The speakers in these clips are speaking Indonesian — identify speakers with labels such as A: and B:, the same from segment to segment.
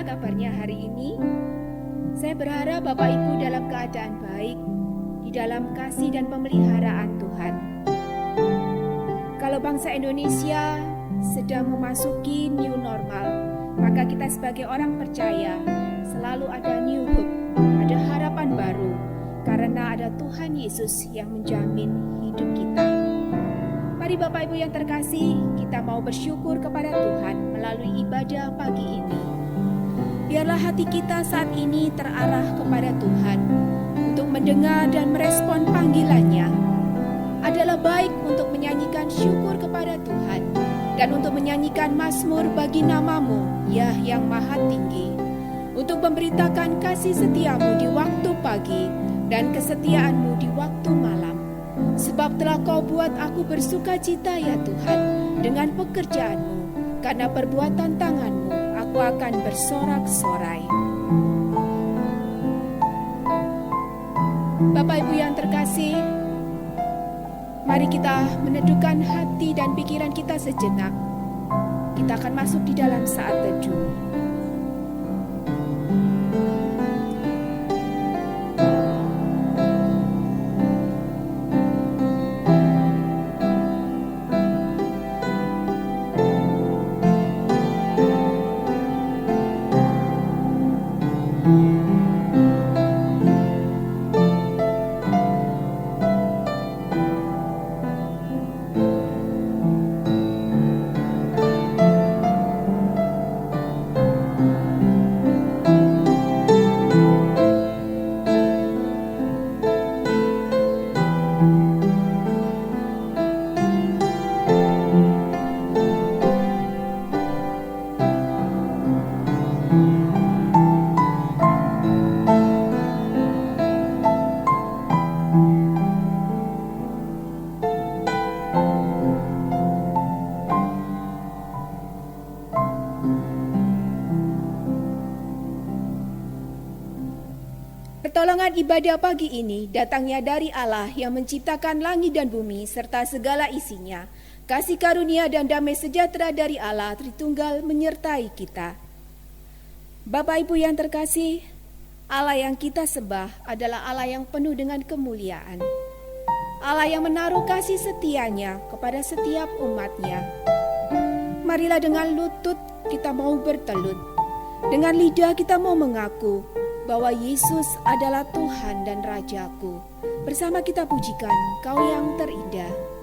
A: bagaimana kabarnya hari ini? Saya berharap Bapak Ibu dalam keadaan baik, di dalam kasih dan pemeliharaan Tuhan. Kalau bangsa Indonesia sedang memasuki new normal, maka kita sebagai orang percaya selalu ada new hope, ada harapan baru, karena ada Tuhan Yesus yang menjamin hidup kita. Mari Bapak Ibu yang terkasih, kita mau bersyukur kepada Tuhan melalui ibadah pagi ini. Biarlah hati kita saat ini terarah kepada Tuhan untuk mendengar dan merespon panggilannya. Adalah baik untuk menyanyikan syukur kepada Tuhan dan untuk menyanyikan mazmur bagi namamu, ya yang maha tinggi, untuk memberitakan kasih setiamu di waktu pagi dan kesetiaanmu di waktu malam. Sebab telah kau buat aku bersuka cita ya Tuhan dengan pekerjaanmu, karena perbuatan tanganmu aku akan bersorak-sorai. Bapak Ibu yang terkasih, mari kita meneduhkan hati dan pikiran kita sejenak. Kita akan masuk di dalam saat teduh. Pertolongan ibadah pagi ini datangnya dari Allah yang menciptakan langit dan bumi serta segala isinya. Kasih karunia dan damai sejahtera dari Allah Tritunggal menyertai kita. Bapak Ibu yang terkasih, Allah yang kita sembah adalah Allah yang penuh dengan kemuliaan. Allah yang menaruh kasih setianya kepada setiap umatnya. Marilah dengan lutut kita mau bertelut, dengan lidah kita mau mengaku bahwa Yesus adalah Tuhan dan Rajaku. Bersama kita pujikan Kau yang terindah.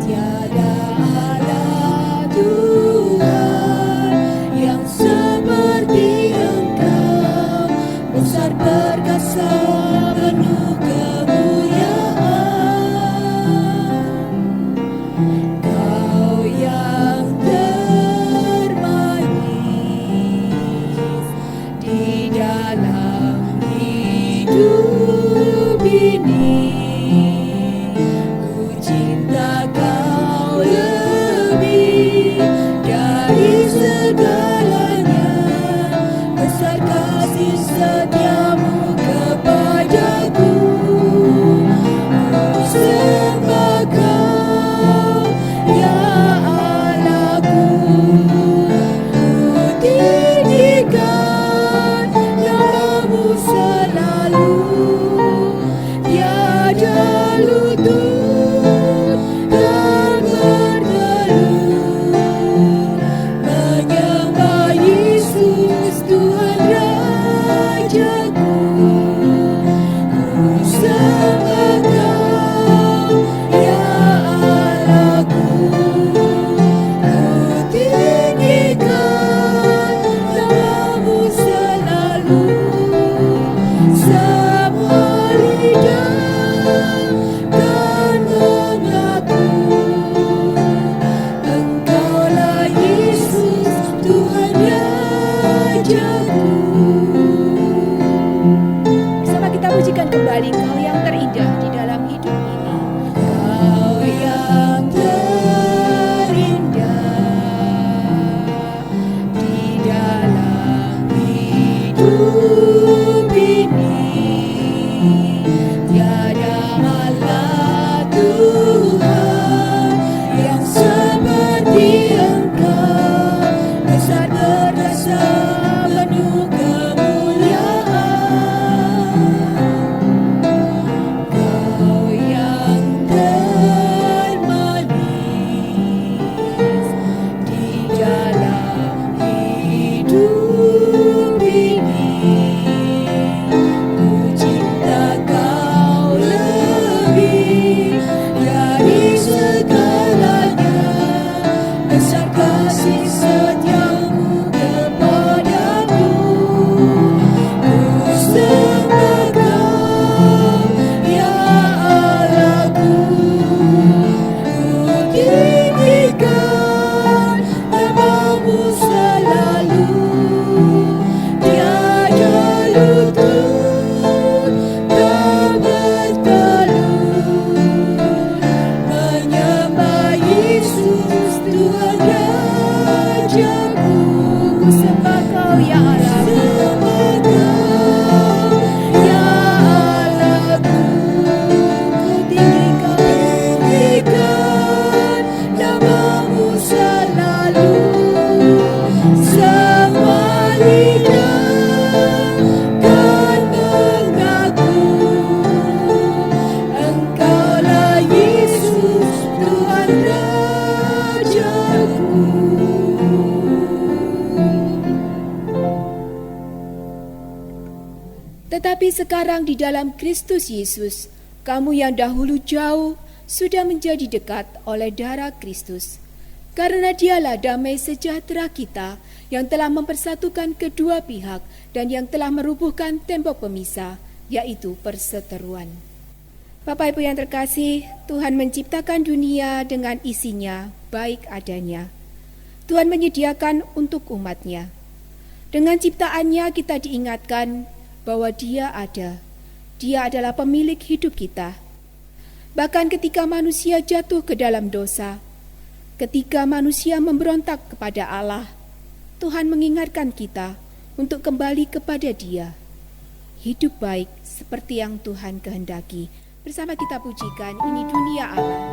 B: Tiada
A: Tetapi sekarang di dalam Kristus Yesus, kamu yang dahulu jauh sudah menjadi dekat oleh darah Kristus. Karena dialah damai sejahtera kita yang telah mempersatukan kedua pihak dan yang telah merubuhkan tembok pemisah, yaitu perseteruan. Bapak Ibu yang terkasih, Tuhan menciptakan dunia dengan isinya baik adanya. Tuhan menyediakan untuk umatnya. Dengan ciptaannya kita diingatkan bahwa Dia ada. Dia adalah pemilik hidup kita. Bahkan ketika manusia jatuh ke dalam dosa, ketika manusia memberontak kepada Allah, Tuhan mengingatkan kita untuk kembali kepada Dia. Hidup baik seperti yang Tuhan kehendaki. Bersama kita pujikan Ini Dunia Allah.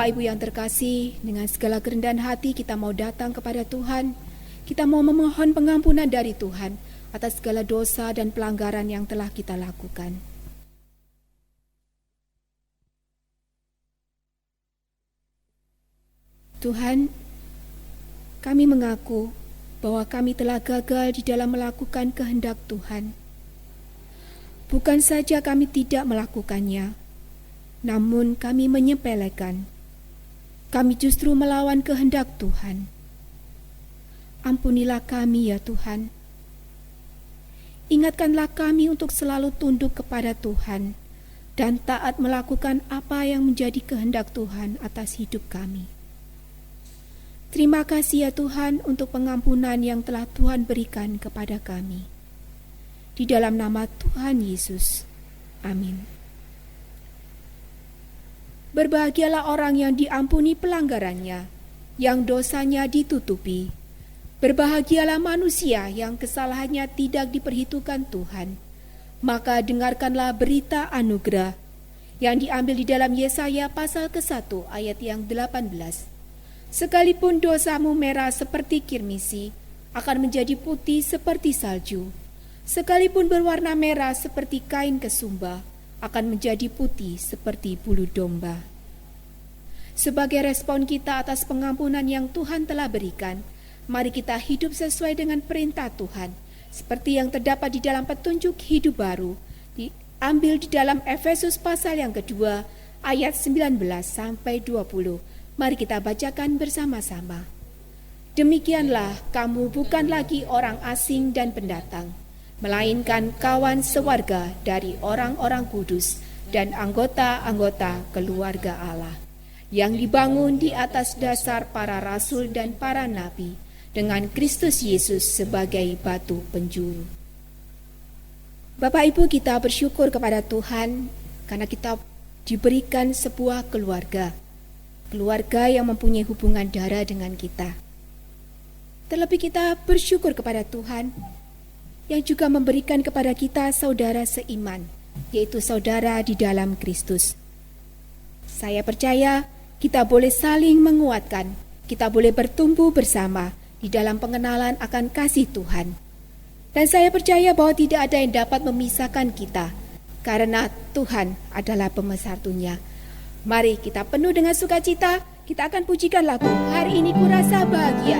A: Bapak Ibu yang terkasih, dengan segala kerendahan hati kita mau datang kepada Tuhan. Kita mau memohon pengampunan dari Tuhan atas segala dosa dan pelanggaran yang telah kita lakukan. Tuhan, kami mengaku bahwa kami telah gagal di dalam melakukan kehendak Tuhan. Bukan saja kami tidak melakukannya, namun kami menyepelekan. Kami justru melawan kehendak Tuhan. Ampunilah kami ya Tuhan. Ingatkanlah kami untuk selalu tunduk kepada Tuhan dan taat melakukan apa yang menjadi kehendak Tuhan atas hidup kami. Terima kasih ya Tuhan untuk pengampunan yang telah Tuhan berikan kepada kami. Di dalam nama Tuhan Yesus. Amin. Berbahagialah orang yang diampuni pelanggarannya yang dosanya ditutupi. Berbahagialah manusia yang kesalahannya tidak diperhitungkan Tuhan. Maka dengarkanlah berita anugerah yang diambil di dalam Yesaya pasal ke-1 ayat yang 18. Sekalipun dosamu merah seperti kirmisi, akan menjadi putih seperti salju. Sekalipun berwarna merah seperti kain kesumba, akan menjadi putih seperti bulu domba. Sebagai respon kita atas pengampunan yang Tuhan telah berikan, mari kita hidup sesuai dengan perintah Tuhan, seperti yang terdapat di dalam petunjuk hidup baru, diambil di dalam Efesus pasal yang kedua, ayat 19 sampai 20. Mari kita bacakan bersama-sama. Demikianlah kamu bukan lagi orang asing dan pendatang, melainkan kawan sewarga dari orang-orang kudus dan anggota-anggota keluarga Allah, yang dibangun di atas dasar para rasul dan para nabi, dengan Kristus Yesus sebagai batu penjuru. Bapak Ibu, kita bersyukur kepada Tuhan karena kita diberikan sebuah keluarga yang mempunyai hubungan darah dengan kita. Terlebih kita bersyukur kepada Tuhan yang juga memberikan kepada kita saudara seiman, yaitu saudara di dalam Kristus. Saya percaya kita boleh saling menguatkan, kita boleh bertumbuh bersama di dalam pengenalan akan kasih Tuhan. Dan saya percaya bahwa tidak ada yang dapat memisahkan kita, karena Tuhan adalah pemersatunya. Mari kita penuh dengan sukacita, kita akan pujikan lagu Hari Ini Kurasa Bahagia.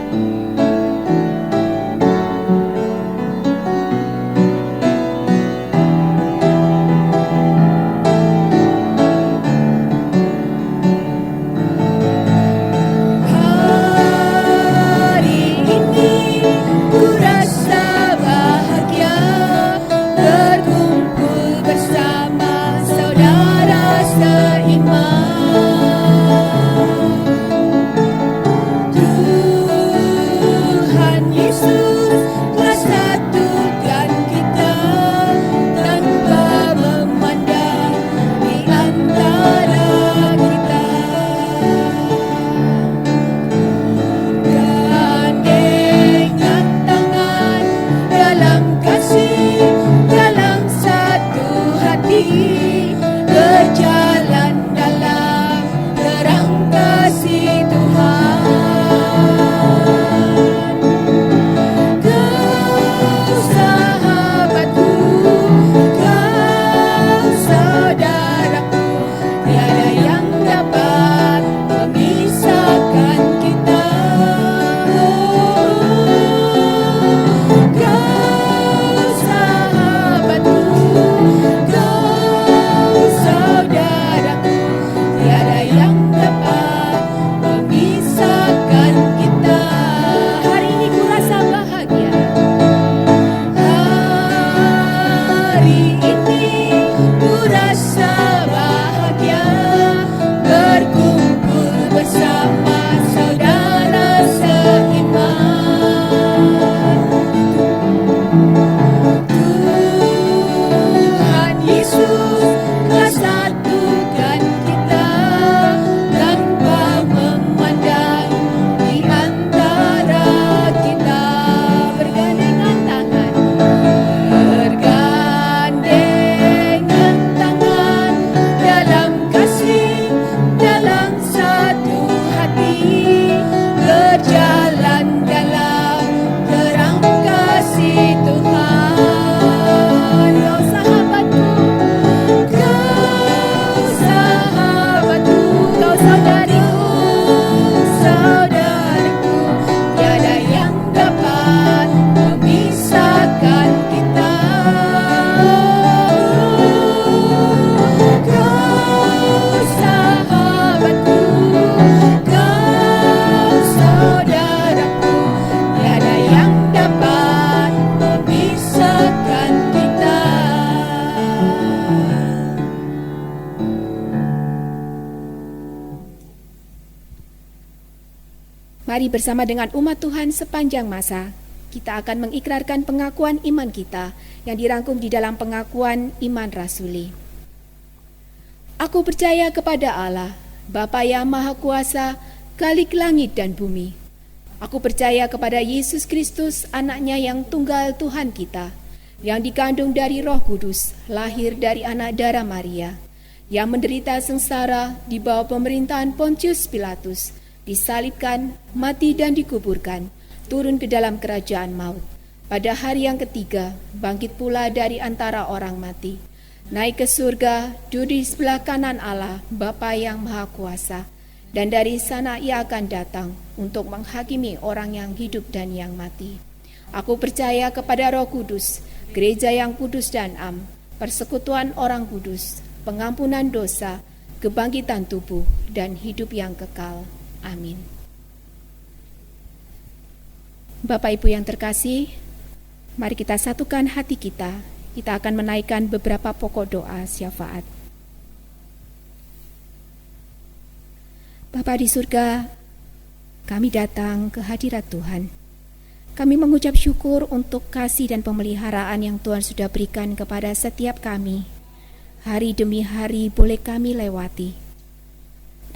A: Mari bersama dengan umat Tuhan sepanjang masa, kita akan mengikrarkan pengakuan iman kita yang dirangkum di dalam pengakuan iman rasuli. Aku percaya kepada Allah, Bapa yang Maha Kuasa, Khalik langit dan bumi. Aku percaya kepada Yesus Kristus, anaknya yang tunggal Tuhan kita, yang dikandung dari Roh Kudus, lahir dari anak darah Maria, yang menderita sengsara di bawah pemerintahan Pontius Pilatus, disalibkan, mati dan dikuburkan, turun ke dalam kerajaan maut. Pada hari yang ketiga, bangkit pula dari antara orang mati, naik ke surga, duduk di sebelah kanan Allah, Bapa yang Maha Kuasa, dan dari sana ia akan datang untuk menghakimi orang yang hidup dan yang mati. Aku percaya kepada Roh Kudus, gereja yang kudus dan am, persekutuan orang kudus, pengampunan dosa, kebangkitan tubuh, dan hidup yang kekal. Amin. Bapak Ibu yang terkasih, mari kita satukan hati kita. Kita akan menaikkan beberapa pokok doa syafaat. Bapa di surga, kami datang ke hadirat Tuhan. Kami mengucap syukur untuk kasih dan pemeliharaan yang Tuhan sudah berikan kepada setiap kami. Hari demi hari boleh kami lewati.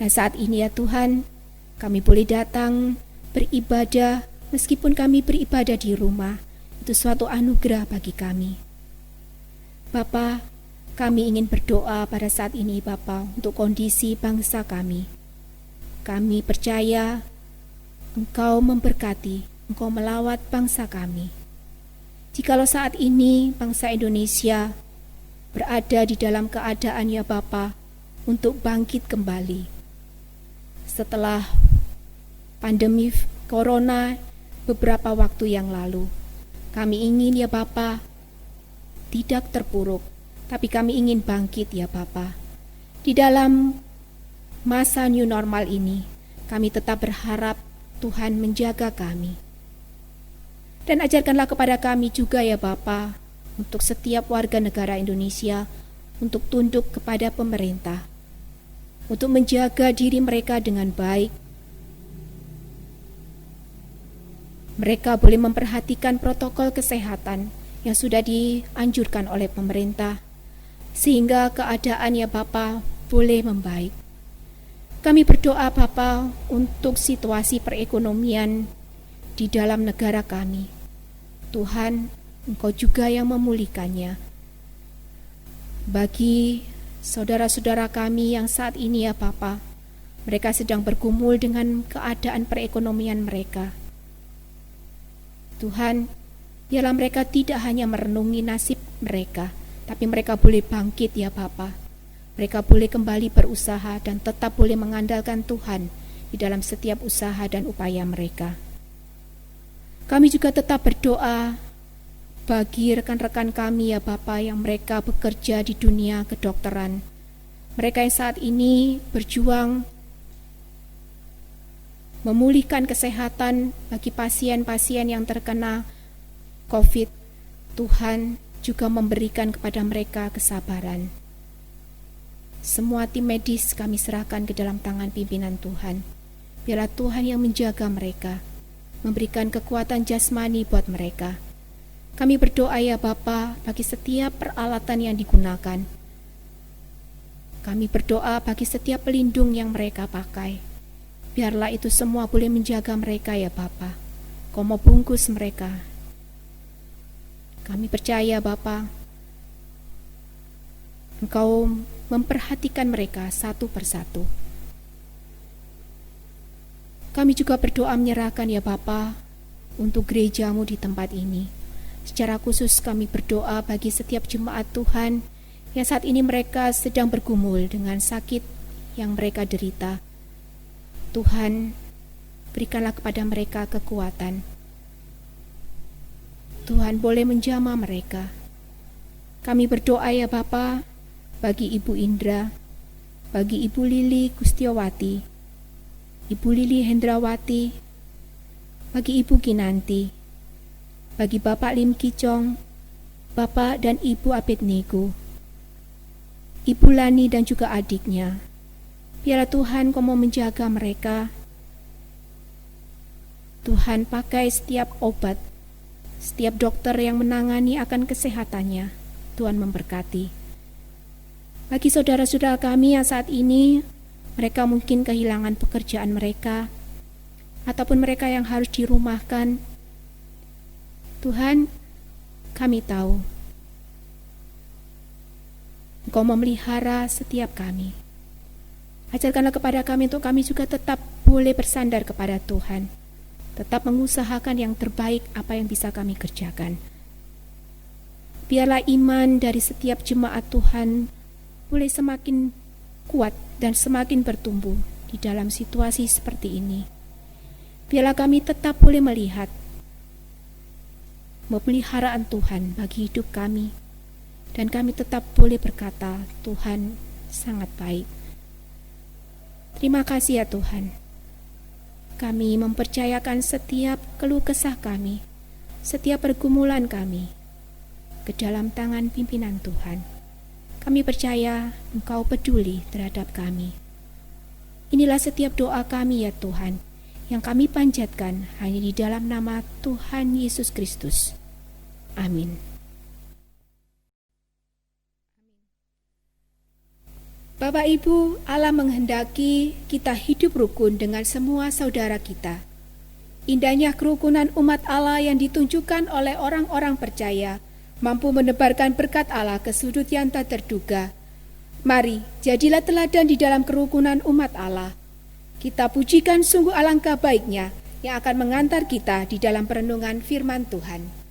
A: Dan saat ini ya Tuhan, kami boleh datang beribadah, meskipun kami beribadah di rumah. Itu suatu anugerah bagi kami. Bapa, kami ingin berdoa pada saat ini Bapa untuk kondisi bangsa kami. Kami percaya Engkau memberkati, Engkau melawat bangsa kami. Jikalau saat ini bangsa Indonesia berada di dalam keadaan ya Bapa untuk bangkit kembali. Setelah pandemi Corona beberapa waktu yang lalu, kami ingin ya Bapa tidak terpuruk, tapi kami ingin bangkit ya Bapa. Di dalam masa new normal ini, kami tetap berharap Tuhan menjaga kami. Dan ajarkanlah kepada kami juga ya Bapa, untuk setiap warga negara Indonesia, untuk tunduk kepada pemerintah, untuk menjaga diri mereka dengan baik. Mereka boleh memperhatikan protokol kesehatan yang sudah dianjurkan oleh pemerintah, sehingga keadaan ya Bapa boleh membaik. Kami berdoa Bapa untuk situasi perekonomian di dalam negara kami. Tuhan, Engkau juga yang memulihkannya. Bagi saudara-saudara kami yang saat ini ya Bapa, mereka sedang bergumul dengan keadaan perekonomian mereka. Tuhan, biarlah mereka tidak hanya merenungi nasib mereka, tapi mereka boleh bangkit ya Bapa. Mereka boleh kembali berusaha dan tetap boleh mengandalkan Tuhan di dalam setiap usaha dan upaya mereka. Kami juga tetap berdoa bagi rekan-rekan kami ya Bapa yang mereka bekerja di dunia kedokteran. Mereka yang saat ini berjuang memulihkan kesehatan bagi pasien-pasien yang terkena COVID. Tuhan juga memberikan kepada mereka kesabaran. Semua tim medis kami serahkan ke dalam tangan pimpinan Tuhan. Biarlah Tuhan yang menjaga mereka, memberikan kekuatan jasmani buat mereka. Kami berdoa ya Bapa bagi setiap peralatan yang digunakan. Kami berdoa bagi setiap pelindung yang mereka pakai. Biarlah itu semua boleh menjaga mereka ya Bapa. Kau mau bungkus mereka. Kami percaya Bapa, Engkau memperhatikan mereka satu persatu. Kami juga berdoa menyerahkan ya Bapa untuk gerejamu di tempat ini. Secara khusus kami berdoa bagi setiap jemaat Tuhan yang saat ini mereka sedang bergumul dengan sakit yang mereka derita. Tuhan, berikanlah kepada mereka kekuatan. Tuhan boleh menjamah mereka. Kami berdoa ya Bapa bagi Ibu Indra, bagi Ibu Lili Gustiawati, Ibu Lili Hendrawati, bagi Ibu Kinanti, bagi Bapak Lim Kicong, Bapak dan Ibu Abednego, Ibu Lani dan juga adiknya. Biarlah Tuhan Kau mau menjaga mereka. Tuhan pakai setiap obat, setiap dokter yang menangani akan kesehatannya. Tuhan memberkati. Bagi saudara-saudara kami yang saat ini Mereka mungkin kehilangan pekerjaan mereka, ataupun mereka yang harus dirumahkan. Tuhan, kami tahu Engkau memelihara setiap kami. Ajarkanlah kepada kami untuk kami juga tetap boleh bersandar kepada Tuhan, tetap mengusahakan yang terbaik apa yang bisa kami kerjakan. Biarlah iman dari setiap jemaat Tuhan boleh semakin kuat dan semakin bertumbuh di dalam situasi seperti ini. Biarlah kami tetap boleh melihat pemeliharaan Tuhan bagi hidup kami, dan kami tetap boleh berkata, Tuhan sangat baik. Terima kasih ya Tuhan. Kami mempercayakan setiap keluh kesah kami, setiap pergumulan kami ke dalam tangan pimpinan Tuhan. Kami percaya Engkau peduli terhadap kami. Inilah setiap doa kami ya Tuhan, yang kami panjatkan hanya di dalam nama Tuhan Yesus Kristus. Amin. Bapak Ibu, Allah menghendaki kita hidup rukun dengan semua saudara kita. Indahnya kerukunan umat Allah yang ditunjukkan oleh orang-orang percaya mampu menebarkan berkat Allah ke sudut yang tak terduga. Mari, jadilah teladan di dalam kerukunan umat Allah. Kita pujikan sungguh alangkah baiknya yang akan mengantar kita di dalam perenungan firman Tuhan.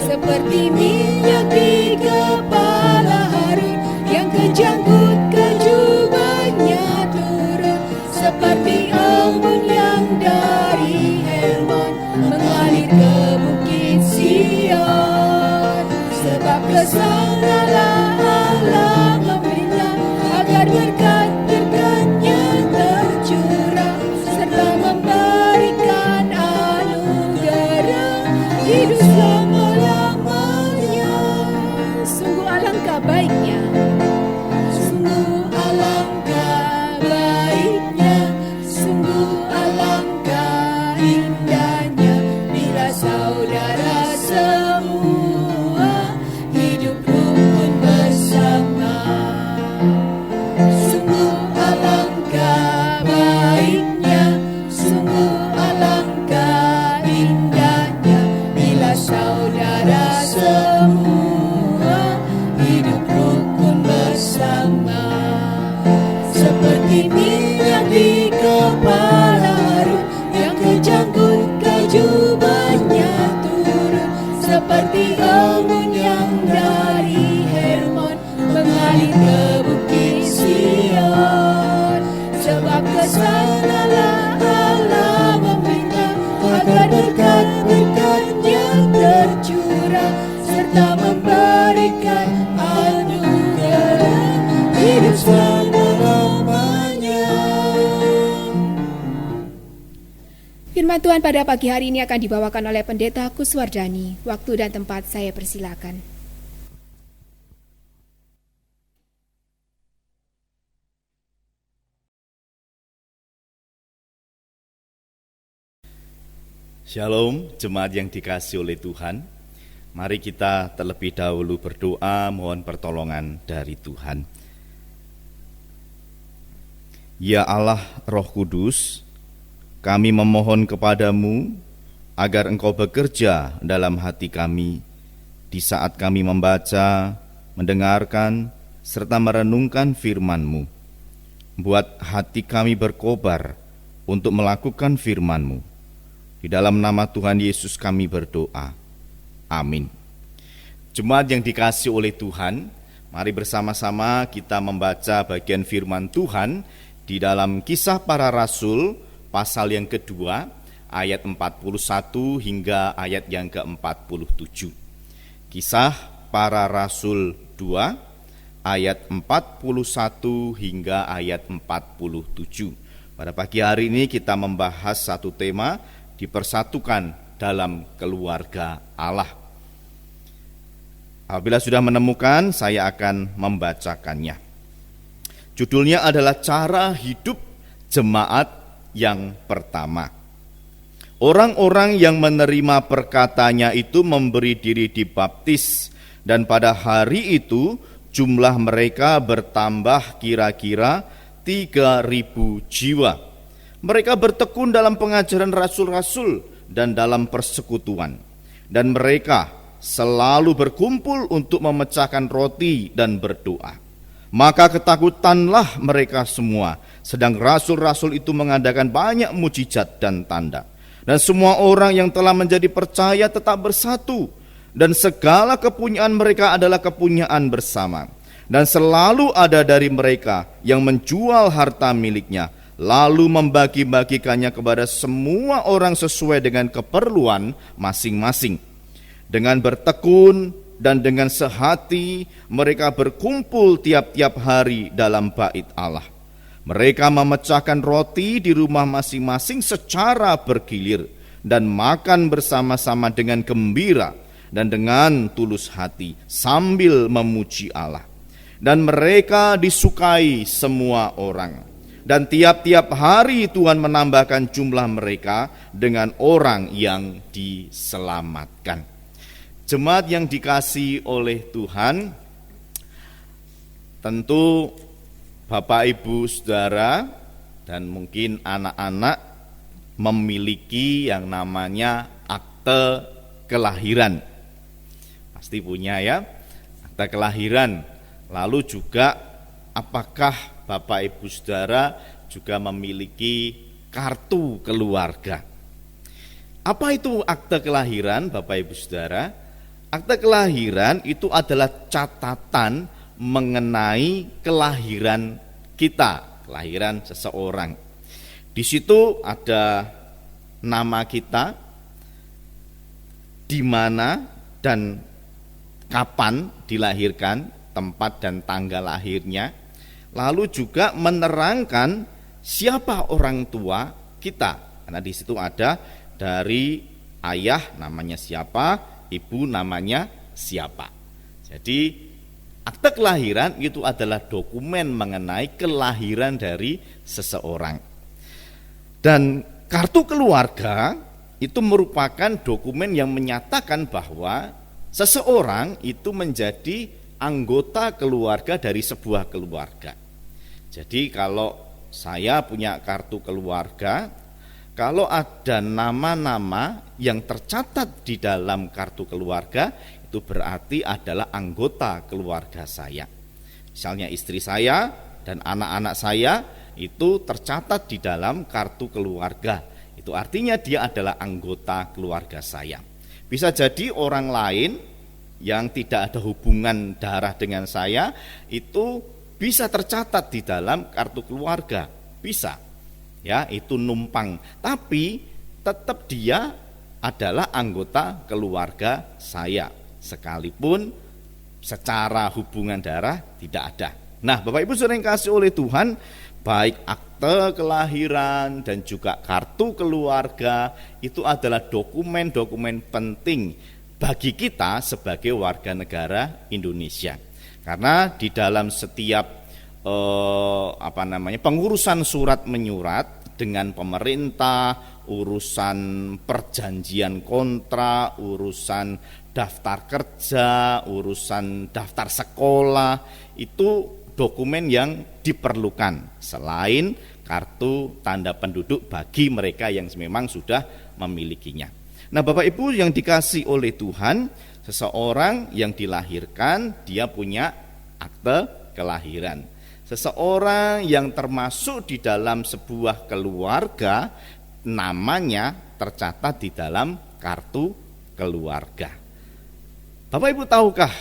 B: Seperti minyak di kepala Harun yang kejangkut ke jubahnya turun, seperti embun yang dari Hermon mengalir ke bukit Sion. Sebab kesanalah Allah meminta agar berkat-berkat-Nya tercurah, serta memberikan anugerah hidup selama-lamanya.
A: Sungguh alangkah baiknya,
B: sungguh alangkah baiknya, sungguh alangkah indahnya bila saudara semua hidup rukun bersama. Sungguh alangkah baiknya, sungguh alangkah indahnya bila saudara semua hidup rukun bersama. Seperti minyak di kepala Harun yang kejangkut ke jubahnya turun, seperti embun yang dari Hermon mengalir ke bukit Sion. Sebab kesanalah Allah meminta agar berkat-berkat-Nya tercurah, serta memberikan anugerah hidup selama-lamanya.
A: firman Tuhan pada pagi hari ini akan dibawakan oleh Pendeta Kuswardani. Waktu dan tempat saya persilakan.
C: Shalom, jemaat yang dikasihi oleh Tuhan. Mari kita terlebih dahulu berdoa mohon pertolongan dari Tuhan. Ya Allah Roh Kudus, kami memohon kepadamu agar Engkau bekerja dalam hati kami di saat kami membaca, mendengarkan, serta merenungkan firman-Mu. Buat hati kami berkobar untuk melakukan firman-Mu. Di dalam nama Tuhan Yesus kami berdoa. Amin. Jemaat yang dikasihi oleh Tuhan, mari bersama-sama kita membaca bagian firman Tuhan di dalam Kisah Para Rasul pasal yang kedua, ayat 41 hingga ayat yang ke-47. Kisah Para Rasul 2 ayat 41 hingga ayat 47. Pada pagi hari ini kita membahas satu tema, dipersatukan dalam keluarga Allah. Apabila sudah menemukan, saya akan membacakannya. Judulnya adalah Cara Hidup Jemaat yang Pertama. Orang-orang yang menerima perkataannya itu memberi diri dibaptis, dan pada hari itu jumlah mereka bertambah kira-kira 3.000 jiwa. Mereka bertekun dalam pengajaran rasul-rasul dan dalam persekutuan, dan mereka selalu berkumpul untuk memecahkan roti dan berdoa. Maka ketakutanlah mereka semua, sedang rasul-rasul itu mengadakan banyak mujizat dan tanda. Dan semua orang yang telah menjadi percaya tetap bersatu, dan segala kepunyaan mereka adalah kepunyaan bersama. Dan selalu ada dari mereka yang menjual harta miliknya, lalu membagi-bagikannya kepada semua orang sesuai dengan keperluan masing-masing. Dengan bertekun dan dengan sehati mereka berkumpul tiap-tiap hari dalam bait Allah. Mereka memecahkan roti di rumah masing-masing secara bergilir dan makan bersama-sama dengan gembira dan dengan tulus hati sambil memuji Allah. Dan mereka disukai semua orang. Dan tiap-tiap hari Tuhan menambahkan jumlah mereka dengan orang yang diselamatkan. Jemaat yang dikasihi oleh Tuhan, tentu Bapak Ibu Saudara dan mungkin anak-anak memiliki yang namanya akte kelahiran. Pasti punya ya, akte kelahiran. Lalu juga apakah Bapak Ibu Saudara juga memiliki kartu keluarga? Apa itu akte kelahiran, Bapak Ibu Saudara? Akte kelahiran itu adalah catatan mengenai kelahiran kita, kelahiran seseorang. Di situ ada nama kita, di mana dan kapan dilahirkan, tempat dan tanggal lahirnya. Lalu juga menerangkan siapa orang tua kita. Karena di situ ada dari ayah namanya siapa, ibu namanya siapa. Jadi akte kelahiran itu adalah dokumen mengenai kelahiran dari seseorang. Dan kartu keluarga itu merupakan dokumen yang menyatakan bahwa seseorang itu menjadi anggota keluarga dari sebuah keluarga. Jadi kalau saya punya kartu keluarga, kalau ada nama-nama yang tercatat di dalam kartu keluarga, itu berarti adalah anggota keluarga saya. Misalnya istri saya dan anak-anak saya itu tercatat di dalam kartu keluarga. Itu artinya dia adalah anggota keluarga saya. Bisa jadi orang lain yang tidak ada hubungan darah dengan saya itu bisa tercatat di dalam kartu keluarga, bisa. Ya, itu numpang, tapi tetap dia adalah anggota keluarga saya, sekalipun secara hubungan darah tidak ada. Nah, Bapak Ibu Saudara yang kasih oleh Tuhan, baik akte kelahiran dan juga kartu keluarga itu adalah dokumen-dokumen penting bagi kita sebagai warga negara Indonesia. Karena di dalam setiap pengurusan surat menyurat dengan pemerintah, urusan perjanjian kontrak, urusan daftar kerja, urusan daftar sekolah, itu dokumen yang diperlukan selain kartu tanda penduduk bagi mereka yang memang sudah memilikinya. Nah, Bapak Ibu yang dikasih oleh Tuhan, seseorang yang dilahirkan dia punya akte kelahiran. Seseorang yang termasuk di dalam sebuah keluarga namanya tercatat di dalam kartu keluarga. Bapak Ibu tahukah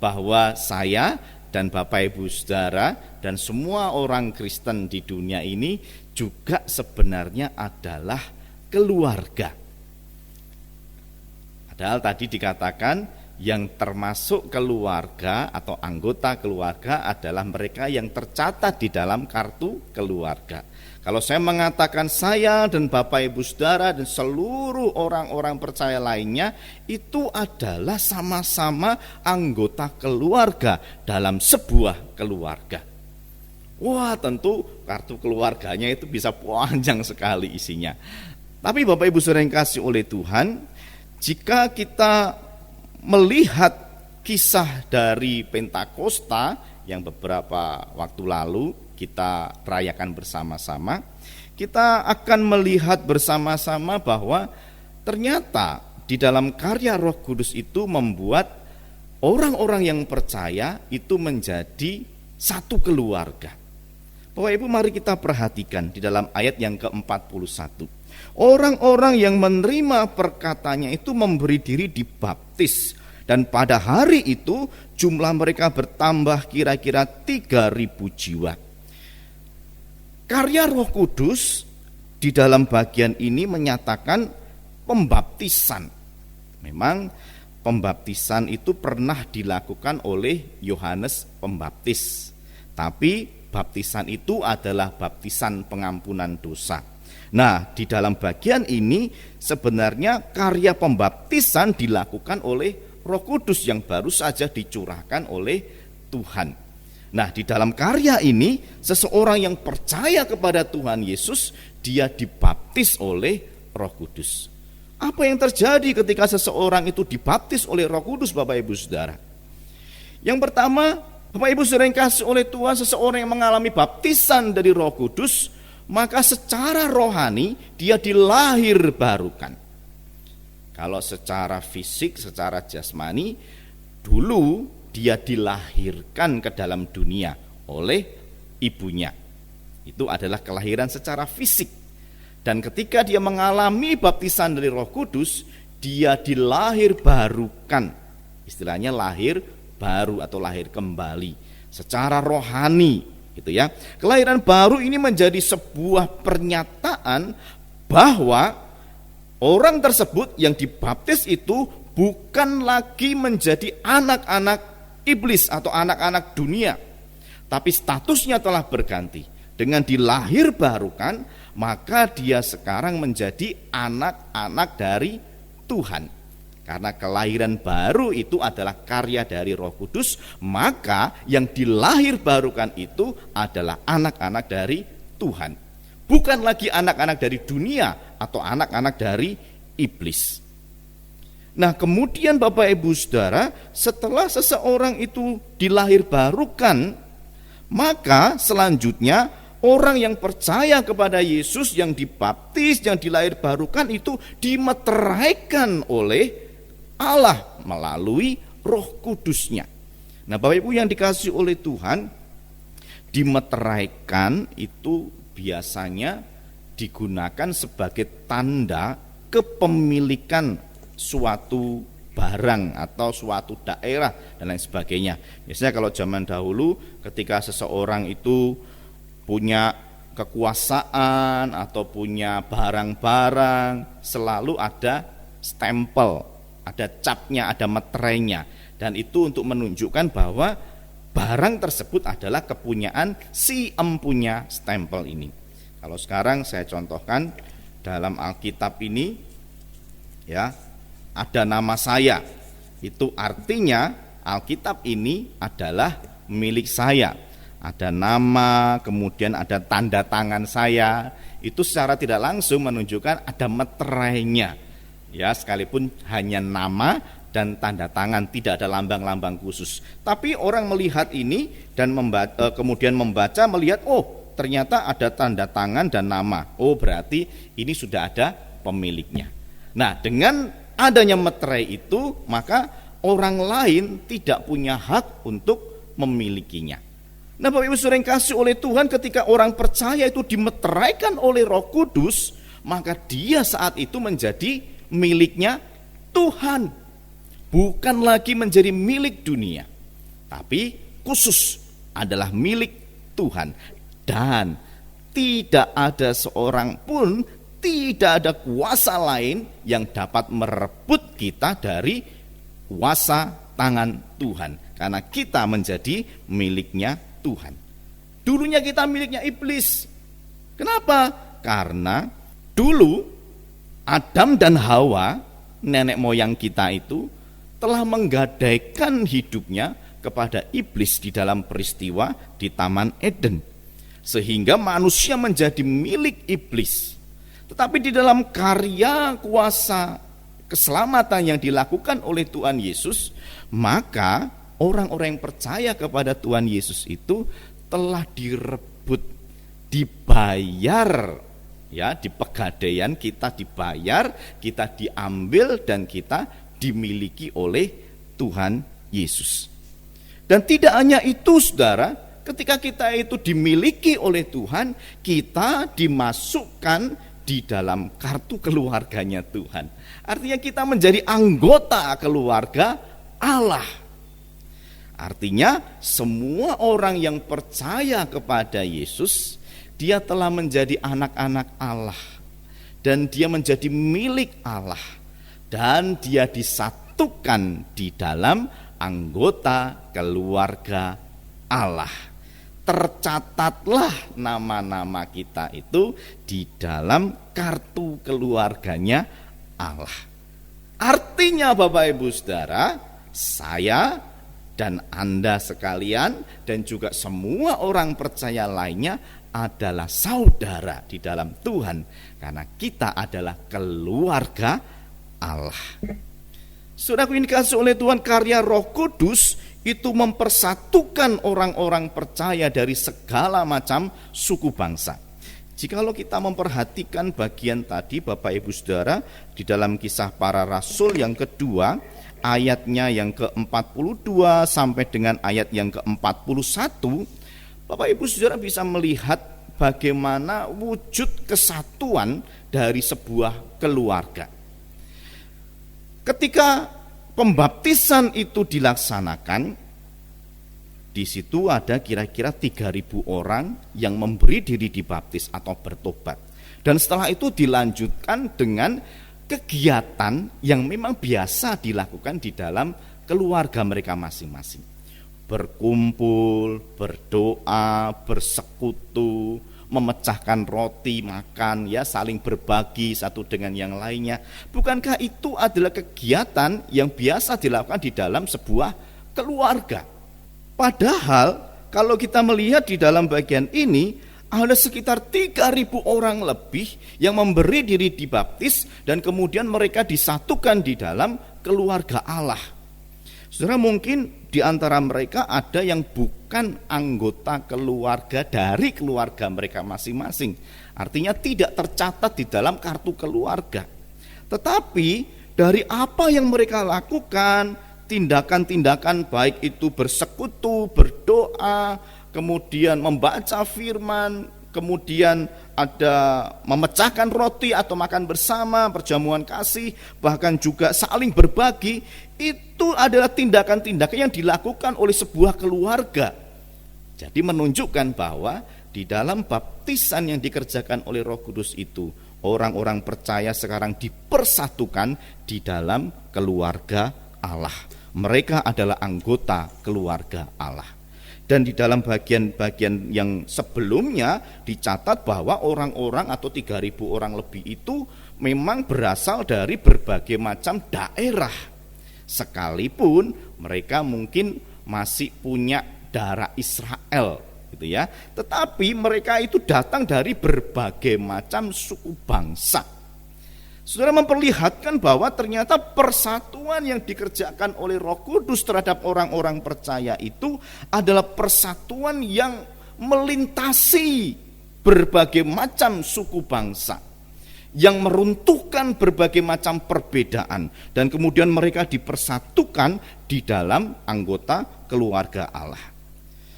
C: bahwa saya dan Bapak Ibu Saudara dan semua orang Kristen di dunia ini juga sebenarnya adalah keluarga. Padahal tadi dikatakan yang termasuk keluarga atau anggota keluarga adalah mereka yang tercatat di dalam kartu keluarga. Kalau saya mengatakan saya dan Bapak Ibu Saudara dan seluruh orang-orang percaya lainnya itu adalah sama-sama anggota keluarga dalam sebuah keluarga. Wah, tentu kartu keluarganya itu bisa panjang sekali isinya. Tapi Bapak Ibu Saudara yang kasih oleh Tuhan, jika kita melihat kisah dari Pentakosta yang beberapa waktu lalu kita rayakan bersama-sama, kita akan melihat bersama-sama bahwa ternyata di dalam karya Roh Kudus itu membuat orang-orang yang percaya itu menjadi satu keluarga. Bapak Ibu, mari kita perhatikan di dalam ayat yang ke-41. Orang-orang yang menerima perkataannya itu memberi diri dibaptis, dan pada hari itu jumlah mereka bertambah kira-kira 3.000 jiwa. Karya Roh Kudus di dalam bagian ini menyatakan pembaptisan. Memang pembaptisan itu pernah dilakukan oleh Yohanes Pembaptis, tapi baptisan itu adalah baptisan pengampunan dosa. Nah, di dalam bagian ini sebenarnya karya pembaptisan dilakukan oleh Roh Kudus yang baru saja dicurahkan oleh Tuhan. Nah, di dalam karya ini seseorang yang percaya kepada Tuhan Yesus, dia dibaptis oleh Roh Kudus. Apa yang terjadi ketika seseorang itu dibaptis oleh Roh Kudus, Bapak Ibu Saudara? Yang pertama, Bapak Ibu Saudara yang kasih oleh Tuhan, seseorang yang mengalami baptisan dari Roh Kudus, maka secara rohani dia dilahir barukan. Kalau secara fisik, secara jasmani, dulu dia dilahirkan ke dalam dunia oleh ibunya. Itu adalah kelahiran secara fisik. Dan ketika dia mengalami baptisan dari Roh Kudus, dia dilahir barukan. Istilahnya lahir baru atau lahir kembali secara rohani, gitu ya. Kelahiran baru ini menjadi sebuah pernyataan bahwa orang tersebut yang dibaptis itu bukan lagi menjadi anak-anak iblis atau anak-anak dunia, tapi statusnya telah berganti. Dengan dilahir barukan, maka dia sekarang menjadi anak-anak dari Tuhan. Karena kelahiran baru itu adalah karya dari Roh Kudus, maka yang dilahir barukan itu adalah anak-anak dari Tuhan. Bukan lagi anak-anak dari dunia atau anak-anak dari iblis. Nah, kemudian Bapak Ibu Saudara, setelah seseorang itu dilahir barukan, maka selanjutnya orang yang percaya kepada Yesus, yang dibaptis, yang dilahir barukan itu dimeteraikan oleh Allah melalui Roh Kudusnya. Nah, Bapak Ibu yang dikasihi oleh Tuhan, dimeteraikan itu biasanya digunakan sebagai tanda kepemilikan suatu barang atau suatu daerah dan lain sebagainya. Biasanya kalau zaman dahulu ketika seseorang itu punya kekuasaan atau punya barang-barang, selalu ada stempel, ada capnya, ada meterainya, dan itu untuk menunjukkan bahwa barang tersebut adalah kepunyaan si empunya stempel ini. Kalau sekarang saya contohkan dalam Alkitab ini, ya, ada nama saya. Itu artinya Alkitab ini adalah milik saya. Ada nama, kemudian ada tanda tangan saya. Itu secara tidak langsung menunjukkan ada meterainya. Ya, sekalipun hanya nama dan tanda tangan, tidak ada lambang-lambang khusus. Tapi orang melihat ini dan kemudian membaca, melihat, oh ternyata ada tanda tangan dan nama. Oh, berarti ini sudah ada pemiliknya. Nah, dengan adanya meterai itu, maka orang lain tidak punya hak untuk memilikinya. Nah, Bapak Ibu Saudara yang kasih oleh Tuhan, ketika orang percaya itu dimeteraikan oleh Roh Kudus, maka dia saat itu menjadi miliknya Tuhan. bukan lagi menjadi milik dunia, tapi khusus adalah milik Tuhan. Dan tidak ada seorang pun, tidak ada kuasa lain yang dapat merebut kita dari kuasa tangan Tuhan, karena kita menjadi miliknya Tuhan. Dulunya kita miliknya iblis. Kenapa? Karena dulu Adam dan Hawa, nenek moyang kita itu, telah menggadaikan hidupnya kepada iblis di dalam peristiwa di Taman Eden, sehingga manusia menjadi milik iblis. Tetapi di dalam karya kuasa keselamatan yang dilakukan oleh Tuhan Yesus, maka orang-orang yang percaya kepada Tuhan Yesus itu telah direbut, dibayar, ya, di pegadaian kita dibayar, kita diambil dan kita dimiliki oleh Tuhan Yesus. Dan tidak hanya itu, saudara, ketika kita itu dimiliki oleh Tuhan, kita dimasukkan di dalam kartu keluarganya Tuhan. Artinya kita menjadi anggota keluarga Allah. Artinya semua orang yang percaya kepada Yesus, dia telah menjadi anak-anak Allah, dan dia menjadi milik Allah, dan dia disatukan di dalam anggota keluarga Allah. Tercatatlah nama-nama kita itu di dalam kartu keluarganya Allah. Artinya Bapak Ibu Saudara, saya dan Anda sekalian dan juga semua orang percaya lainnya adalah saudara di dalam Tuhan, karena kita adalah keluarga Allah. Saudaraku, ini dikasih oleh Tuhan, karya Roh Kudus itu mempersatukan orang-orang percaya dari segala macam suku bangsa. Jikalau kita memperhatikan bagian tadi Bapak Ibu Saudara, di dalam Kisah Para Rasul yang kedua, ayatnya yang ke-42 sampai dengan ayat yang ke-41, Bapak Ibu Saudara bisa melihat bagaimana wujud kesatuan dari sebuah keluarga. Ketika pembaptisan itu dilaksanakan, di situ ada kira-kira 3.000 orang yang memberi diri dibaptis atau bertobat. Dan setelah itu dilanjutkan dengan kegiatan yang memang biasa dilakukan di dalam keluarga mereka masing-masing. Berkumpul, berdoa, bersekutu, memecahkan roti, makan, ya, saling berbagi satu dengan yang lainnya. Bukankah itu adalah kegiatan yang biasa dilakukan di dalam sebuah keluarga? Padahal kalau kita melihat di dalam bagian ini, ada sekitar 3.000 orang lebih yang memberi diri dibaptis dan kemudian mereka disatukan di dalam keluarga Allah. Saudara, mungkin di antara mereka ada yang bukan anggota keluarga dari keluarga mereka masing-masing. Artinya tidak tercatat di dalam kartu keluarga. Tetapi dari apa yang mereka lakukan, tindakan-tindakan baik itu bersekutu, berdoa, kemudian membaca firman, kemudian ada memecahkan roti atau makan bersama, perjamuan kasih, bahkan juga saling berbagi, itu adalah tindakan-tindakan yang dilakukan oleh sebuah keluarga. Jadi menunjukkan bahwa di dalam baptisan yang dikerjakan oleh Roh Kudus itu, orang-orang percaya sekarang dipersatukan di dalam keluarga Allah. Mereka adalah anggota keluarga Allah. Dan di dalam bagian-bagian yang sebelumnya dicatat bahwa orang-orang atau 3.000 orang lebih itu memang berasal dari berbagai macam daerah. Sekalipun mereka mungkin masih punya darah Israel, gitu ya. Tetapi mereka itu datang dari berbagai macam suku bangsa. Saudara, memperlihatkan bahwa ternyata persatuan yang dikerjakan oleh Roh Kudus terhadap orang-orang percaya itu adalah persatuan yang melintasi berbagai macam suku bangsa, yang meruntuhkan berbagai macam perbedaan, dan kemudian mereka dipersatukan di dalam anggota keluarga Allah.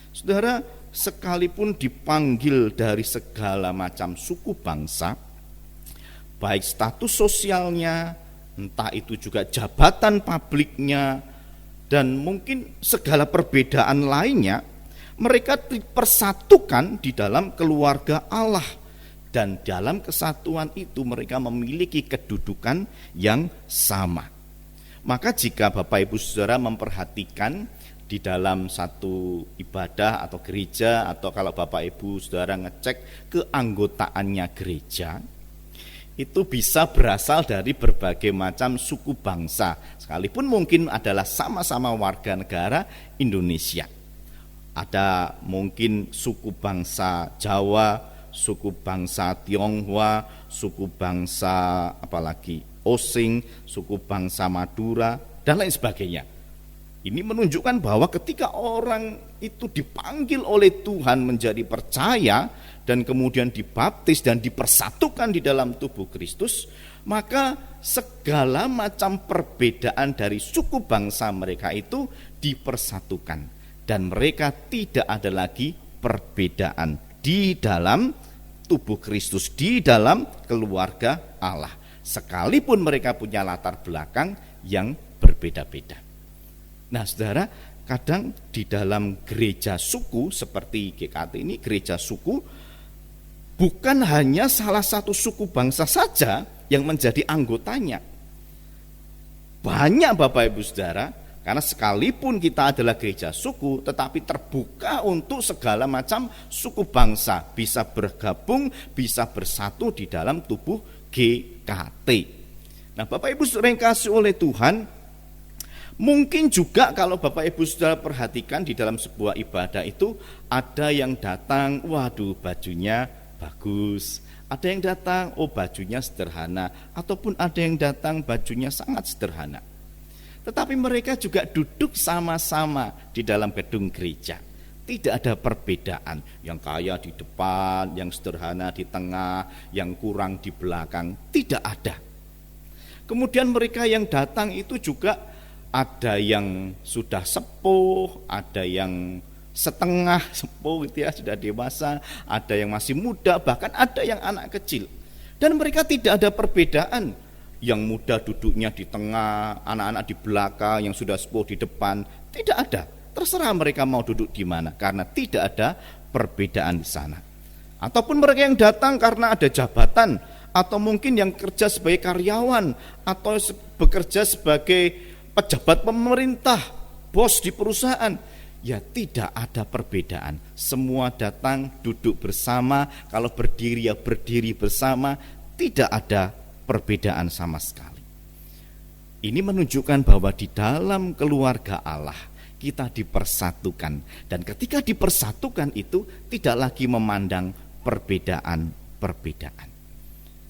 C: Saudara, sekalipun dipanggil dari segala macam suku bangsa, baik status sosialnya, entah itu juga jabatan publiknya, dan mungkin segala perbedaan lainnya, mereka dipersatukan di dalam keluarga Allah. Dan dalam kesatuan itu mereka memiliki kedudukan yang sama. Maka jika Bapak Ibu Saudara memperhatikan di dalam satu ibadah atau gereja, atau kalau Bapak Ibu Saudara ngecek keanggotaannya gereja, itu bisa berasal dari berbagai macam suku bangsa, sekalipun mungkin adalah sama-sama warga negara Indonesia. Ada mungkin suku bangsa Jawa, suku bangsa Tionghoa, suku bangsa apalagi Osing, suku bangsa Madura, dan lain sebagainya. Ini menunjukkan bahwa ketika orang itu dipanggil oleh Tuhan menjadi percaya dan kemudian dibaptis dan dipersatukan di dalam tubuh Kristus, maka segala macam perbedaan dari suku bangsa mereka itu dipersatukan, dan mereka tidak ada lagi perbedaan di dalam tubuh Kristus, di dalam keluarga Allah, sekalipun mereka punya latar belakang yang berbeda-beda. Nah, saudara, kadang di dalam gereja suku seperti GKT ini, gereja suku, bukan hanya salah satu suku bangsa saja yang menjadi anggotanya. Banyak Bapak Ibu Saudara, karena sekalipun kita adalah gereja suku, tetapi terbuka untuk segala macam suku bangsa bisa bergabung, bisa bersatu di dalam tubuh GKT. Nah, Bapak Ibu Saudara yang kasih oleh Tuhan, mungkin juga kalau Bapak Ibu Saudara perhatikan di dalam sebuah ibadah itu ada yang datang, waduh bajunya bagus, ada yang datang, oh bajunya sederhana, ataupun ada yang datang bajunya sangat sederhana. Tetapi mereka juga duduk sama-sama di dalam gedung gereja. Tidak ada perbedaan, yang kaya di depan, yang sederhana di tengah, yang kurang di belakang, tidak ada. Kemudian mereka yang datang itu juga ada yang sudah sepuh, ada yang setengah sepuh gitu ya, sudah dewasa, ada yang masih muda, bahkan ada yang anak kecil. Dan mereka tidak ada perbedaan, yang muda duduknya di tengah, anak-anak di belakang, yang sudah sepuh di depan, tidak ada. Terserah mereka mau duduk di mana, karena tidak ada perbedaan di sana. Ataupun mereka yang datang karena ada jabatan, atau mungkin yang kerja sebagai karyawan, atau bekerja sebagai pejabat pemerintah, bos di perusahaan, ya tidak ada perbedaan. Semua datang duduk bersama, kalau berdiri ya berdiri bersama, tidak ada perbedaan sama sekali. Ini menunjukkan bahwa di dalam keluarga Allah kita dipersatukan, dan ketika dipersatukan itu tidak lagi memandang perbedaan-perbedaan.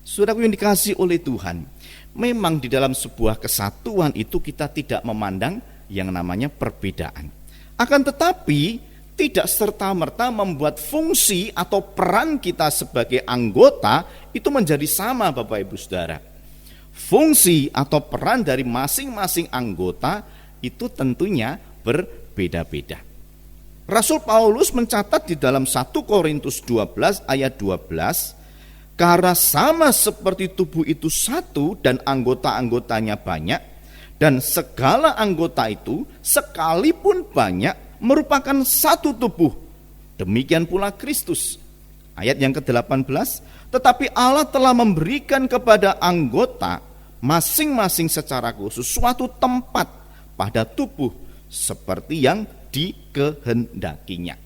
C: Saudaraku yang dikasihi oleh Tuhan, memang di dalam sebuah kesatuan itu kita tidak memandang yang namanya perbedaan. Akan tetapi tidak serta-merta membuat fungsi atau peran kita sebagai anggota itu menjadi sama Bapak Ibu Saudara. Fungsi atau peran dari masing-masing anggota itu tentunya berbeda-beda. Rasul Paulus mencatat di dalam 1 Korintus 12 ayat 12, karena sama seperti tubuh itu satu dan anggota-anggotanya banyak, dan segala anggota itu sekalipun banyak merupakan satu tubuh, demikian pula Kristus. Ayat yang ke-18, tetapi Allah telah memberikan kepada anggota masing-masing secara khusus suatu tempat pada tubuh seperti yang dikehendakinya.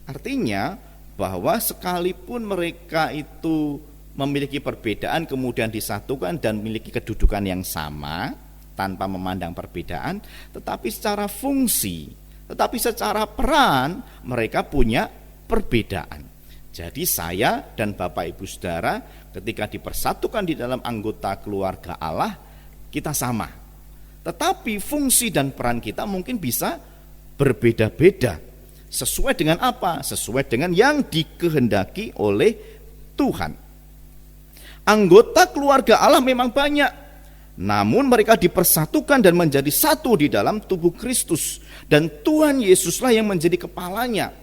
C: Artinya bahwa sekalipun mereka itu memiliki perbedaan kemudian disatukan dan memiliki kedudukan yang sama tanpa memandang perbedaan, tetapi secara fungsi, tetapi secara peran mereka punya perbedaan. Jadi saya dan Bapak Ibu Saudara ketika dipersatukan di dalam anggota keluarga Allah, kita sama. Tetapi fungsi dan peran kita mungkin bisa berbeda-beda. Sesuai dengan apa? Sesuai dengan yang dikehendaki oleh Tuhan. Anggota keluarga Allah memang banyak, namun mereka dipersatukan dan menjadi satu di dalam tubuh Kristus, dan Tuhan Yesuslah yang menjadi kepalanya.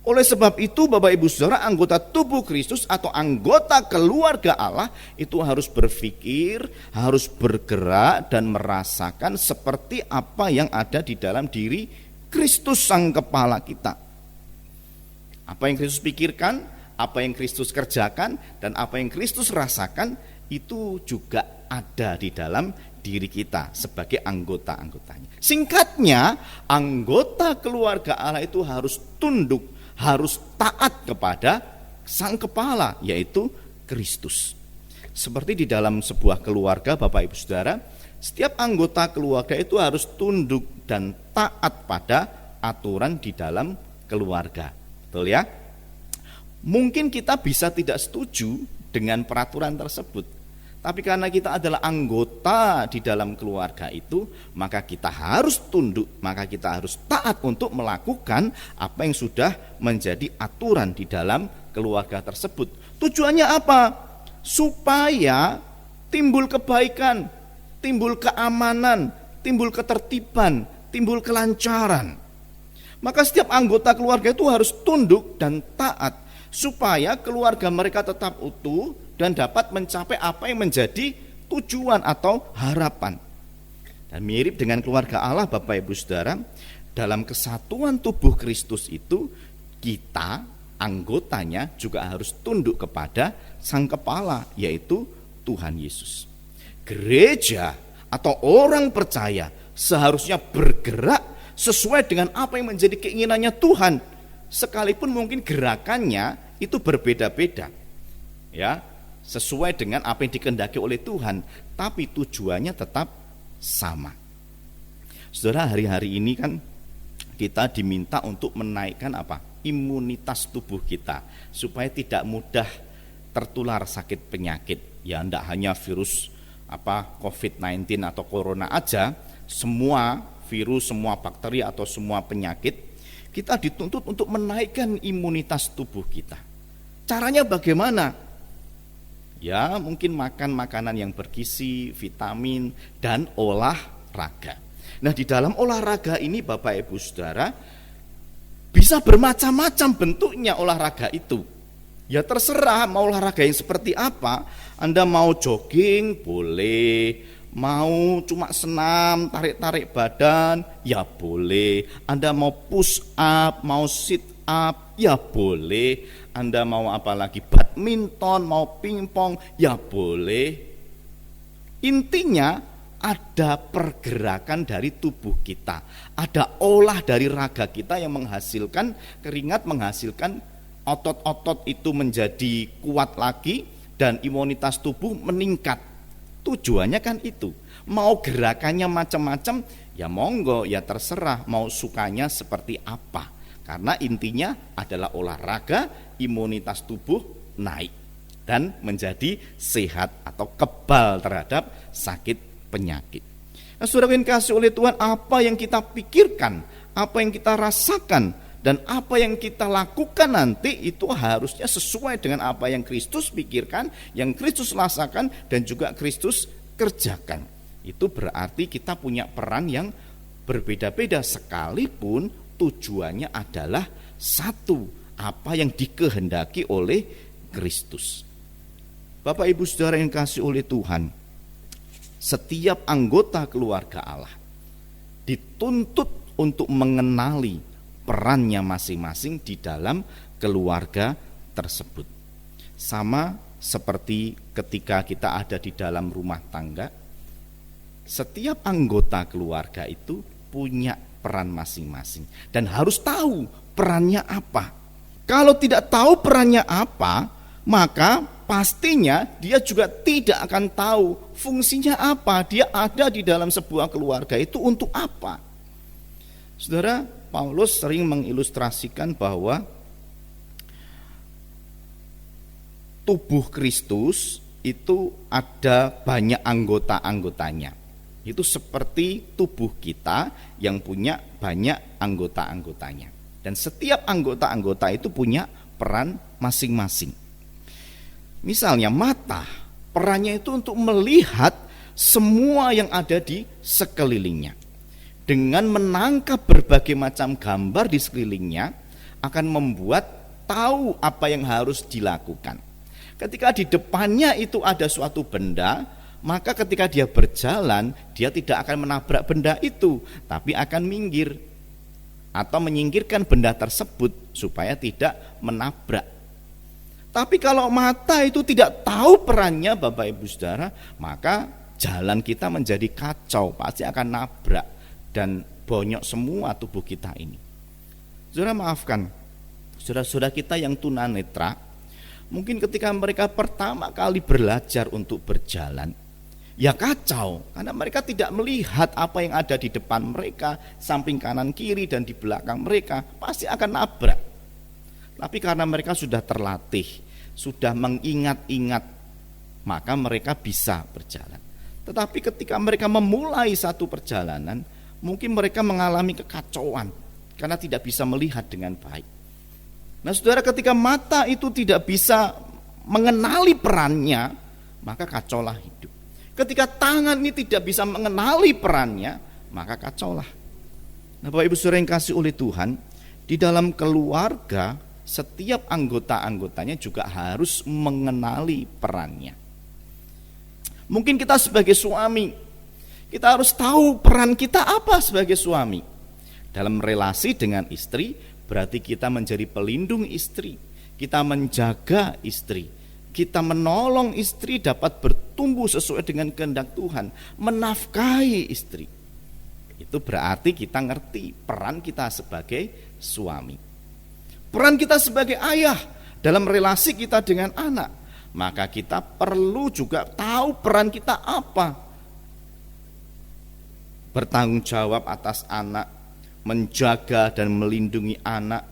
C: Oleh sebab itu Bapak Ibu Saudara, anggota tubuh Kristus atau anggota keluarga Allah itu harus berpikir, harus bergerak dan merasakan seperti apa yang ada di dalam diri Kristus sang kepala kita. Apa yang Kristus pikirkan, apa yang Kristus kerjakan, dan apa yang Kristus rasakan itu juga ada di dalam diri kita sebagai anggota-anggotanya. Singkatnya, anggota keluarga Allah itu harus tunduk, harus taat kepada sang kepala, yaitu Kristus. Seperti di dalam sebuah keluarga Bapak Ibu Saudara, setiap anggota keluarga itu harus tunduk dan taat pada aturan di dalam keluarga. Betul ya? Mungkin kita bisa tidak setuju dengan peraturan tersebut, tapi karena kita adalah anggota di dalam keluarga itu, maka kita harus tunduk, maka kita harus taat untuk melakukan apa yang sudah menjadi aturan di dalam keluarga tersebut. Tujuannya apa? Supaya timbul kebaikan, timbul keamanan, timbul ketertiban, timbul kelancaran. Maka setiap anggota keluarga itu harus tunduk dan taat, supaya keluarga mereka tetap utuh dan dapat mencapai apa yang menjadi tujuan atau harapan. Dan mirip dengan keluarga Allah Bapak Ibu Saudara, dalam kesatuan tubuh Kristus itu kita anggotanya juga harus tunduk kepada sang kepala, yaitu Tuhan Yesus. Gereja atau orang percaya seharusnya bergerak sesuai dengan apa yang menjadi keinginannya Tuhan, sekalipun mungkin gerakannya itu berbeda-beda, ya, sesuai dengan apa yang dikehendaki oleh Tuhan, tapi tujuannya tetap sama. Saudara, hari-hari ini kan kita diminta untuk menaikkan apa? Imunitas tubuh kita, supaya tidak mudah tertular sakit penyakit. Ya, tidak hanya virus COVID-19 atau corona aja, semua virus, semua bakteri atau semua penyakit, kita dituntut untuk menaikkan imunitas tubuh kita. Caranya bagaimana? Ya, mungkin makan makanan yang bergizi, vitamin, dan olahraga. Nah, di dalam olahraga ini Bapak Ibu Saudara, bisa bermacam-macam bentuknya olahraga itu. Ya terserah mau olahraga yang seperti apa. Anda mau jogging boleh, mau cuma senam, tarik-tarik badan, ya boleh. Anda mau push up, mau sit up, ya boleh. Anda mau apa lagi, badminton, mau pingpong, ya boleh. Intinya ada pergerakan dari tubuh kita, ada olah dari raga kita yang menghasilkan keringat, menghasilkan otot-otot itu menjadi kuat lagi dan imunitas tubuh meningkat. Tujuannya kan itu. Mau gerakannya macam-macam, ya monggo, ya terserah mau sukanya seperti apa. Karena intinya adalah olahraga, imunitas tubuh naik dan menjadi sehat atau kebal terhadap sakit penyakit. Nah, saudara yang kasih oleh Tuhan, apa yang kita pikirkan, apa yang kita rasakan, dan apa yang kita lakukan nanti itu harusnya sesuai dengan apa yang Kristus pikirkan, yang Kristus rasakan, dan juga Kristus kerjakan. Itu berarti kita punya peran yang berbeda-beda, sekalipun tujuannya adalah satu, apa yang dikehendaki oleh Kristus. Bapak Ibu Saudara yang kasih oleh Tuhan, setiap anggota keluarga Allah dituntut untuk mengenali perannya masing-masing di dalam keluarga tersebut. Sama seperti ketika kita ada di dalam rumah tangga, setiap anggota keluarga itu punya peran masing-masing dan harus tahu perannya apa. Kalau tidak tahu perannya apa, maka pastinya dia juga tidak akan tahu fungsinya apa, dia ada di dalam sebuah keluarga itu untuk apa. Saudara, Paulus sering mengilustrasikan bahwa tubuh Kristus itu ada banyak anggota-anggotanya. Itu seperti tubuh kita yang punya banyak anggota-anggotanya. Dan setiap anggota-anggota itu punya peran masing-masing. Misalnya mata, perannya itu untuk melihat semua yang ada di sekelilingnya. Dengan menangkap berbagai macam gambar di sekelilingnya, akan membuat tahu apa yang harus dilakukan. Ketika di depannya itu ada suatu benda, maka ketika dia berjalan, dia tidak akan menabrak benda itu, tapi akan minggir atau menyingkirkan benda tersebut supaya tidak menabrak. Tapi kalau mata itu tidak tahu perannya Bapak Ibu Saudara, maka jalan kita menjadi kacau, pasti akan nabrak dan bonyok semua tubuh kita ini. Saudara, maafkan saudara-saudara kita yang tunanetra, mungkin ketika mereka pertama kali belajar untuk berjalan, ya kacau, karena mereka tidak melihat apa yang ada di depan mereka, samping kanan kiri dan di belakang mereka, pasti akan nabrak. Tapi karena mereka sudah terlatih, sudah mengingat-ingat, maka mereka bisa berjalan. Tetapi ketika mereka memulai satu perjalanan, mungkin mereka mengalami kekacauan karena tidak bisa melihat dengan baik. Nah saudara, ketika mata itu tidak bisa mengenali perannya, maka kacaulah hidup. Ketika tangan ini tidak bisa mengenali perannya, maka kacaulah. Nah Bapak Ibu Saudara yang kasih oleh Tuhan, di dalam keluarga setiap anggota-anggotanya juga harus mengenali perannya. Mungkin kita sebagai suami, kita harus tahu peran kita apa sebagai suami. Dalam relasi dengan istri, berarti kita menjadi pelindung istri, kita menjaga istri, kita menolong istri dapat bertumbuh sesuai dengan kehendak Tuhan, menafkahi istri. Itu berarti kita ngerti peran kita sebagai suami. Peran kita sebagai ayah dalam relasi kita dengan anak, maka kita perlu juga tahu peran kita apa. Bertanggung jawab atas anak, menjaga dan melindungi anak,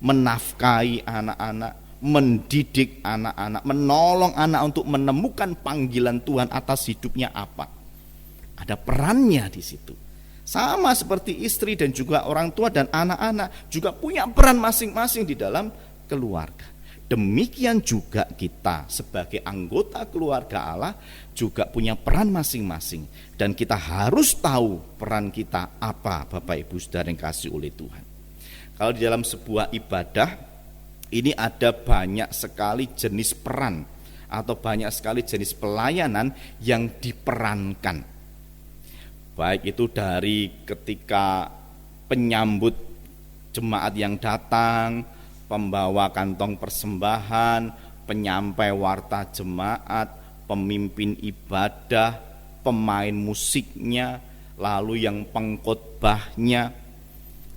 C: menafkahi anak-anak, mendidik anak-anak, menolong anak untuk menemukan panggilan Tuhan atas hidupnya apa. Ada perannya di situ. Sama seperti istri dan juga orang tua dan anak-anak juga punya peran masing-masing di dalam keluarga. Demikian juga kita sebagai anggota keluarga Allah juga punya peran masing-masing, dan kita harus tahu peran kita apa Bapak Ibu Saudara yang kasih oleh Tuhan. Kalau di dalam sebuah ibadah ini ada banyak sekali jenis peran atau banyak sekali jenis pelayanan yang diperankan. Baik itu dari ketika penyambut jemaat yang datang, pembawa kantong persembahan, penyampai warta jemaat, pemimpin ibadah, pemain musiknya, lalu yang pengkhotbahnya,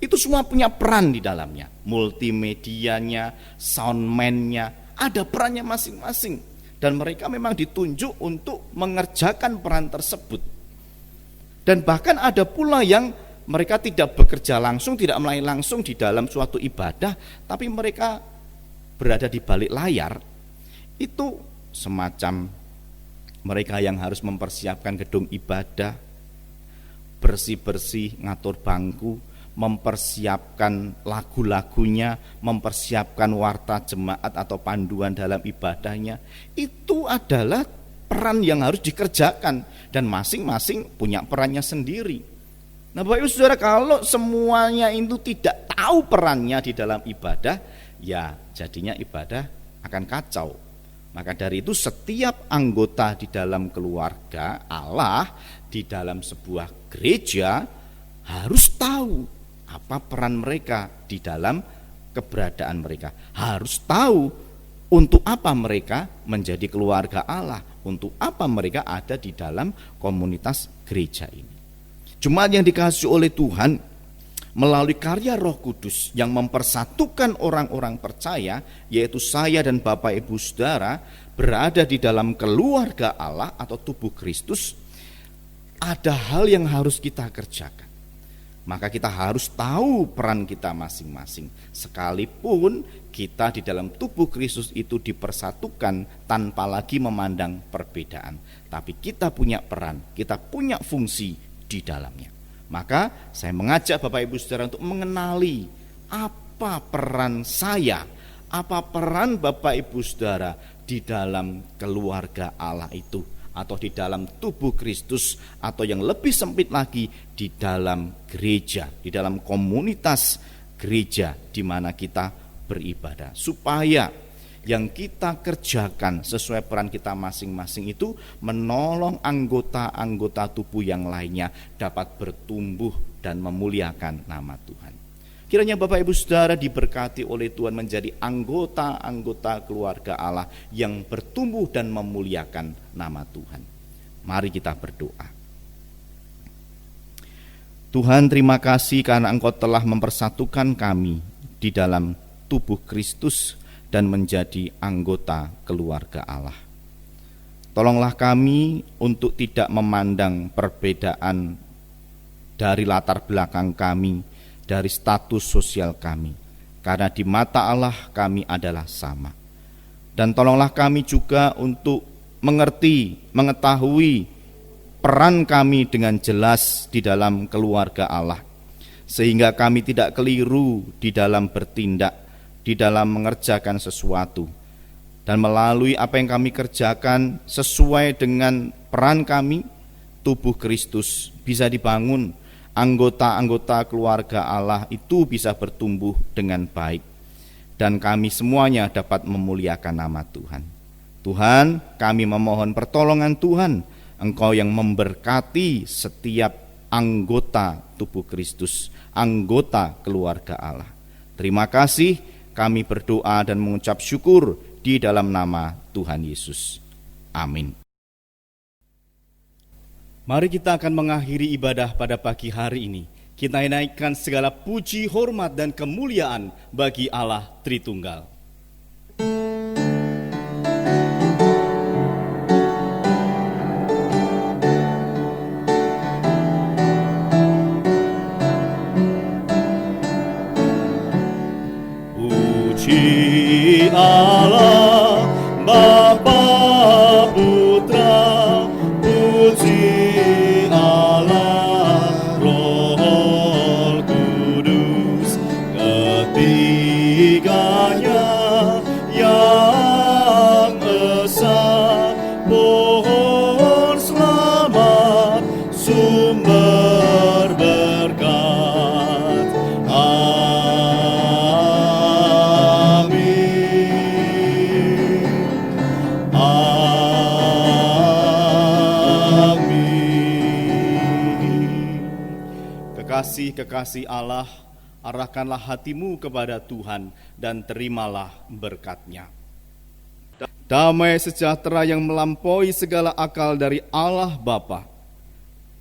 C: itu semua punya peran di dalamnya. Multimedianya, soundman-nya, ada perannya masing-masing, dan mereka memang ditunjuk untuk mengerjakan peran tersebut. Dan bahkan ada pula yang mereka tidak bekerja langsung, tidak melayani langsung di dalam suatu ibadah, tapi mereka berada di balik layar. Itu semacam mereka yang harus mempersiapkan gedung ibadah, bersih-bersih, ngatur bangku, mempersiapkan lagu-lagunya, mempersiapkan warta jemaat atau panduan dalam ibadahnya. Itu adalah peran yang harus dikerjakan, dan masing-masing punya perannya sendiri. Nah Bapak Ibu Saudara, kalau semuanya itu tidak tahu perannya di dalam ibadah, ya jadinya ibadah akan kacau. Maka dari itu setiap anggota di dalam keluarga Allah, di dalam sebuah gereja, harus tahu apa peran mereka di dalam keberadaan mereka. Harus tahu untuk apa mereka menjadi keluarga Allah, untuk apa mereka ada di dalam komunitas gereja ini. Jemaat yang dikasihi oleh Tuhan, melalui karya Roh Kudus yang mempersatukan orang-orang percaya, yaitu saya dan Bapak Ibu Saudara, berada di dalam keluarga Allah atau tubuh Kristus, ada hal yang harus kita kerjakan. Maka kita harus tahu peran kita masing-masing. Sekalipun kita di dalam tubuh Kristus itu dipersatukan tanpa lagi memandang perbedaan, tapi kita punya peran, kita punya fungsi di dalamnya. Maka saya mengajak Bapak Ibu Saudara untuk mengenali apa peran saya, apa peran Bapak Ibu Saudara di dalam keluarga Allah itu, atau di dalam tubuh Kristus, atau yang lebih sempit lagi di dalam gereja, di dalam komunitas gereja di mana kita beribadah, supaya yang kita kerjakan sesuai peran kita masing-masing itu menolong anggota-anggota tubuh yang lainnya dapat bertumbuh dan memuliakan nama Tuhan. Kiranya Bapak Ibu Saudara diberkati oleh Tuhan menjadi anggota-anggota keluarga Allah yang bertumbuh dan memuliakan nama Tuhan. Mari kita berdoa. Tuhan, terima kasih karena Engkau telah mempersatukan kami di dalam tubuh Kristus dan menjadi anggota keluarga Allah. Tolonglah kami untuk tidak memandang perbedaan dari latar belakang kami, dari status sosial kami, karena di mata Allah kami adalah sama. Dan tolonglah kami juga untuk mengetahui peran kami dengan jelas di dalam keluarga Allah, sehingga kami tidak keliru di dalam bertindak, di dalam mengerjakan sesuatu, dan melalui apa yang kami kerjakan sesuai dengan peran kami, tubuh Kristus bisa dibangun, anggota-anggota keluarga Allah itu bisa bertumbuh dengan baik, dan kami semuanya dapat memuliakan nama Tuhan. Tuhan, kami memohon pertolongan Tuhan, Engkau yang memberkati setiap anggota tubuh Kristus, anggota keluarga Allah. Terima kasih, kami berdoa dan mengucap syukur di dalam nama Tuhan Yesus. Amin. Mari kita akan mengakhiri ibadah pada pagi hari ini. Kita naikkan segala puji, hormat, dan kemuliaan bagi Allah Tritunggal. Puji Allah, Bapa, Putra, puji Allah, Roh Kudus, ketiganya yang esa, pohon selamat, sumber berkat. Kekasih Allah, arahkanlah hatimu kepada Tuhan dan terimalah berkat-Nya. Damai sejahtera yang melampaui segala akal dari Allah Bapa,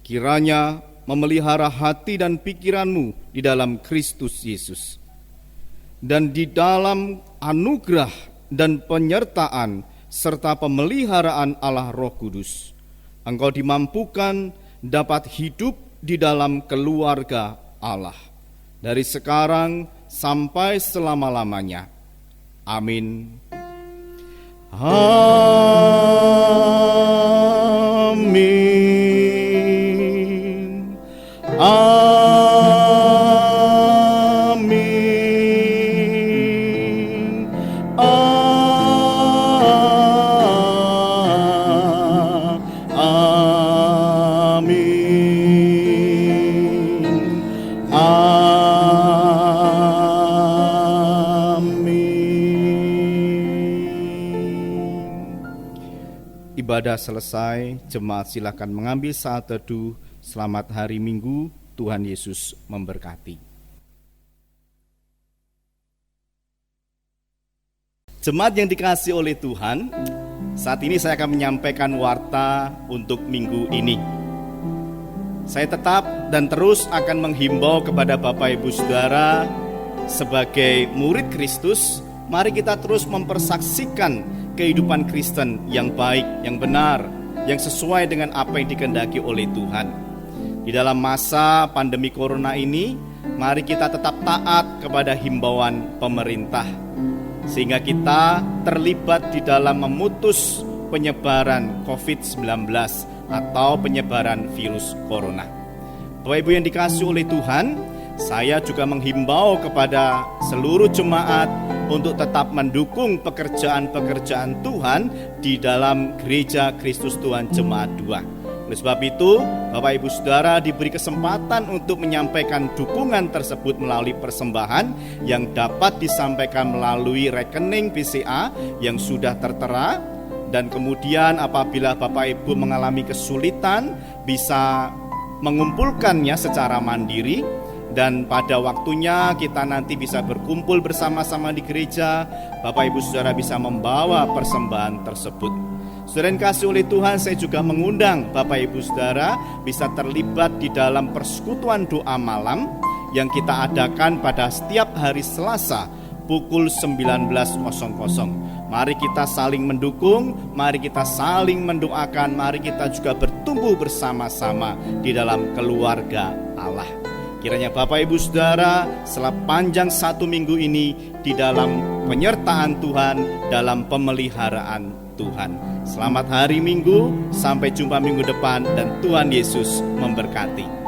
C: kiranya memelihara hati dan pikiranmu di dalam Kristus Yesus, dan di dalam anugerah dan penyertaan serta pemeliharaan Allah Roh Kudus, engkau dimampukan dapat hidup di dalam keluarga Allah dari sekarang sampai selama-lamanya. Amin. Amin. Amin. Ibadah selesai, jemaat silakan mengambil saat teduh. Selamat hari Minggu, Tuhan Yesus memberkati. Jemaat yang dikasihi oleh Tuhan, saat ini saya akan menyampaikan warta untuk minggu ini. Saya tetap dan terus akan menghimbau kepada Bapak Ibu Saudara sebagai murid Kristus, mari kita terus mempersaksikan kehidupan Kristen yang baik, yang benar, yang sesuai dengan apa yang dikehendaki oleh Tuhan. Di dalam masa pandemi corona ini, mari kita tetap taat kepada himbauan pemerintah, sehingga kita terlibat di dalam memutus penyebaran COVID-19 atau penyebaran virus corona. Bapak Ibu yang dikasihi oleh Tuhan, saya juga menghimbau kepada seluruh jemaat untuk tetap mendukung pekerjaan-pekerjaan Tuhan di dalam Gereja Kristus Tuhan Jemaat 2. Oleh sebab itu, Bapak Ibu Saudara diberi kesempatan untuk menyampaikan dukungan tersebut melalui persembahan yang dapat disampaikan melalui rekening BCA yang sudah tertera. Dan kemudian apabila Bapak Ibu mengalami kesulitan, bisa mengumpulkannya secara mandiri. Dan pada waktunya kita nanti bisa berkumpul bersama-sama di gereja, Bapak Ibu Saudara bisa membawa persembahan tersebut. Saudara yang kasih oleh Tuhan, saya juga mengundang Bapak Ibu Saudara bisa terlibat di dalam persekutuan doa malam yang kita adakan pada setiap hari Selasa pukul 19.00. Mari kita saling mendukung, mari kita saling mendoakan, mari kita juga bertumbuh bersama-sama di dalam keluarga Allah. Kiranya Bapak Ibu Saudara sepanjang 1 minggu ini di dalam penyertaan Tuhan, dalam pemeliharaan Tuhan. Selamat hari Minggu, sampai jumpa minggu depan dan Tuhan Yesus memberkati.